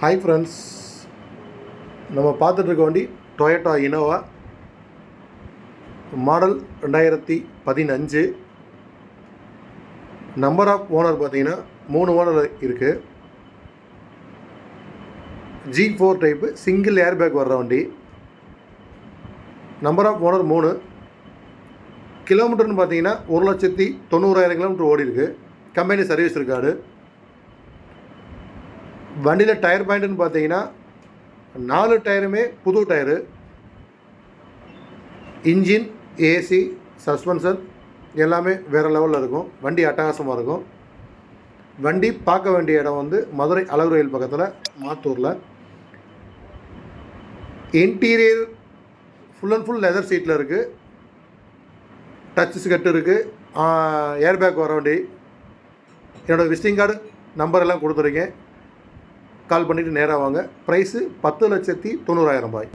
Hi friends, நம்ம பார்த்துட்ருக்க வண்டி Toyota Innova model 2015. Number of owner பார்த்தீங்கன்னா 3 ஓனர் இருக்குது. 𝗔4 டைப்பு சிங்கிள் ஏர் பேக் வர்ற வண்டி. Number of owner 3. கிலோமீட்டர்னு பார்த்தீங்கன்னா 1,90,000 கிலோமீட்டர் ஓடி இருக்குது. கம்பெனி சர்வீஸ் இருக்காடு. வண்டியில் டயர் பாயிண்ட்டுன்னு பார்த்தீங்கன்னா 4 டயருமே புது டயரு. இன்ஜின், ஏசி, சஸ்பென்ஷன் எல்லாமே வேறு லெவலில் இருக்கும். வண்டி அட்டகாசமாக இருக்கும். வண்டி பார்க்க வேண்டிய இடம் வந்து மதுரை அழகு கோயில் பக்கத்தில் மாத்தூரில். Interior full and full leather சீட்டில் இருக்குது. டச் ஸ்கட் இருக்குது. ஏர் பேக் வர வண்டி. என்னோடய விசிட்டிங் கார்டு நம்பர் எல்லாம் கொடுத்துருக்கேன். கால் பண்ணிவிட்டு நேராக வாங்க. ப்ரைஸு 10,90,000 ரூபாய்.